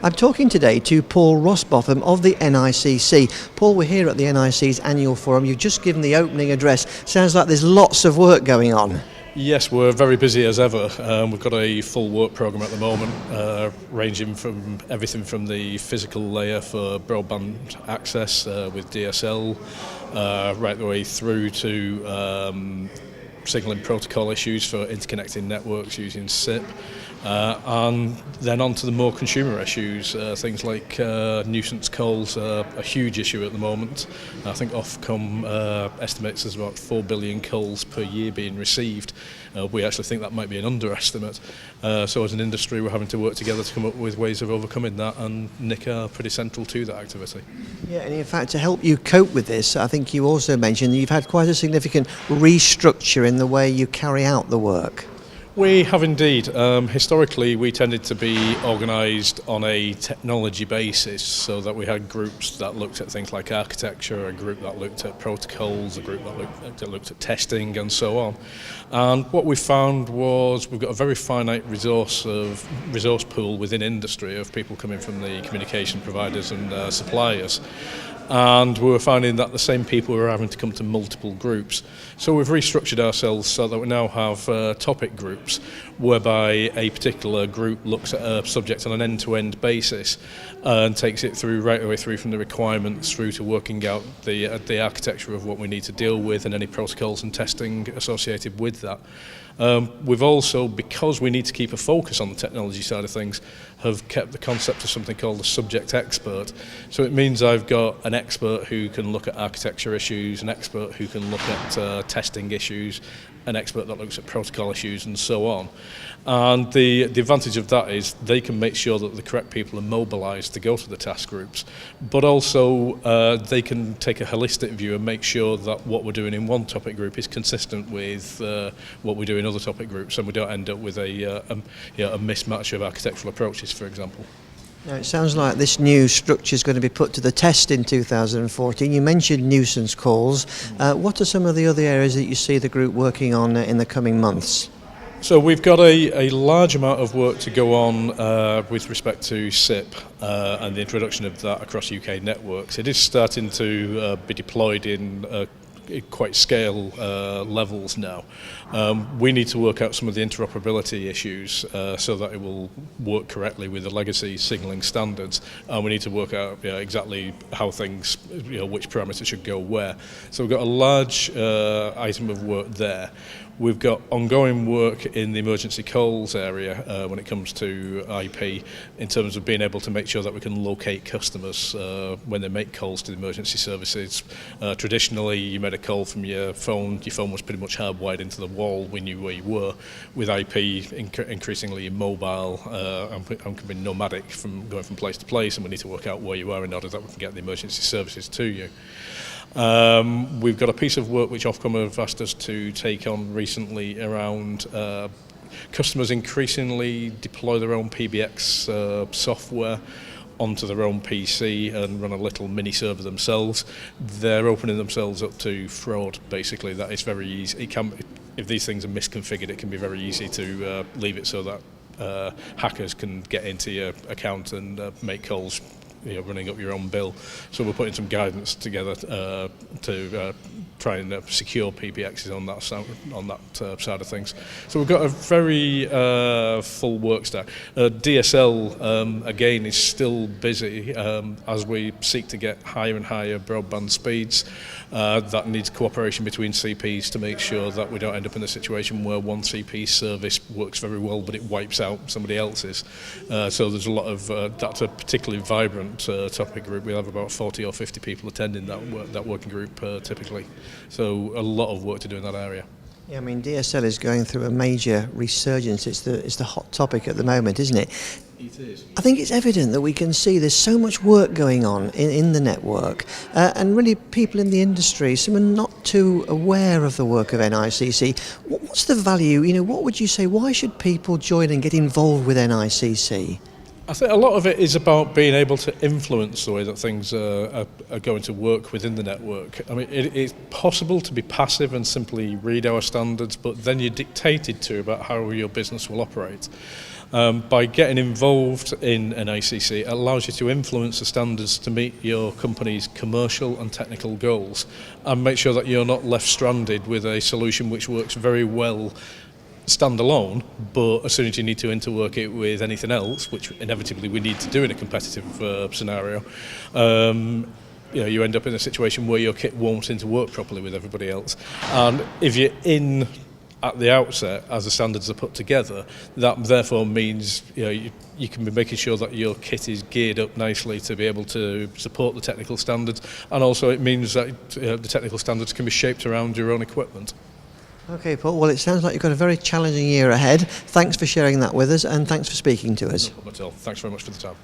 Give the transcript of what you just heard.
I'm talking today to Paul Rosbotham of the NICC. Paul, we're here at the NIC's annual forum. You've just given the opening address. Sounds like there's lots of work going on. Yes, we're very busy as ever. We've got a full work programme at the moment, ranging from everything from the physical layer for broadband access with DSL, right the way through to signalling protocol issues for interconnecting networks using SIP, and then on to the more consumer issues, things like nuisance calls are a huge issue at the moment. I think Ofcom estimates there's about 4 billion calls per year being received. We actually think that might be an underestimate. So as an industry we're having to work together to come up with ways of overcoming that, and NICC are pretty central to that activity. Yeah, and in fact to help you cope with this, I think you also mentioned you've had quite a significant restructure in the way you carry out the work. We have indeed. Historically, we tended to be organised on a technology basis, so that we had groups that looked at things like architecture, a group that looked at protocols, a group that looked at testing, and so on. And what we found was we've got a very finite resource pool within industry of people coming from the communication providers and suppliers. And we were finding that the same people were having to come to multiple groups. So we've restructured ourselves so that we now have topic groups, whereby a particular group looks at a subject on an end-to-end basis and takes it through right the way through from the requirements through to working out the architecture of what we need to deal with and any protocols and testing associated with that. We've also, because we need to keep a focus on the technology side of things, have kept the concept of something called a subject expert. So it means I've got an expert who can look at architecture issues, an expert who can look at testing issues, an expert that looks at protocol issues, and so on. And the advantage of that is they can make sure that the correct people are mobilised to go to the task groups, but also they can take a holistic view and make sure that what we're doing in one topic group is consistent with what we do in other topic groups, and we don't end up with a mismatch of architectural approaches, for example. Now, it sounds like this new structure is going to be put to the test in 2014. You mentioned nuisance calls. What are some of the other areas that you see the group working on in the coming months? So we've got a large amount of work to go on with respect to SIP and the introduction of that across UK networks. It is starting to be deployed in quite scale levels now. We need to work out some of the interoperability issues so that it will work correctly with the legacy signalling standards, and we need to work out exactly how things, which parameters should go where. So we've got a large item of work there. We've got ongoing work in the emergency calls area when it comes to IP, in terms of being able to make sure that we can locate customers when they make calls to the emergency services. Traditionally, you made a call from your phone was pretty much hardwired into the wall, we knew where you were. With IP, increasingly mobile and can be nomadic, from going from place to place, and we need to work out where you are in order that we can get the emergency services to you. We've got a piece of work which Ofcom have asked us to take on recently around customers increasingly deploy their own PBX software onto their own PC and run a little mini server themselves. They're opening themselves up to fraud, basically. That is very easy. If these things are misconfigured, it can be very easy to leave it so that hackers can get into your account and make calls, running up your own bill. So we're putting some guidance together to try and secure PBXs on that side of things. So we've got a very full work stack. DSL again is still busy as we seek to get higher and higher broadband speeds. That needs cooperation between CPs to make sure that we don't end up in a situation where one CP service works very well but it wipes out somebody else's. So there's a lot of that's a particularly vibrant topic group. We have about 40 or 50 people attending that working group typically. So a lot of work to do in that area. Yeah, I mean, DSL is going through a major resurgence. It's the hot topic at the moment, isn't it? It is. I think it's evident that we can see there's so much work going on in the network, and really people in the industry, some are not too aware of the work of NICC. What's the value? What would you say? Why should people join and get involved with NICC? I think a lot of it is about being able to influence the way that things are going to work within the network. I mean, it's possible to be passive and simply read our standards, but then you're dictated to about how your business will operate. By getting involved in NICC, it allows you to influence the standards to meet your company's commercial and technical goals, and make sure that you're not left stranded with a solution which works very well standalone, but as soon as you need to interwork it with anything else, which inevitably we need to do in a competitive scenario, you end up in a situation where your kit won't interwork properly with everybody else. And if you're in at the outset as the standards are put together, that therefore means you can be making sure that your kit is geared up nicely to be able to support the technical standards, and also it means that the technical standards can be shaped around your own equipment. Okay, Paul, well, it sounds like you've got a very challenging year ahead. Thanks for sharing that with us, and thanks for speaking to us. No problem at all. Thanks very much for the time.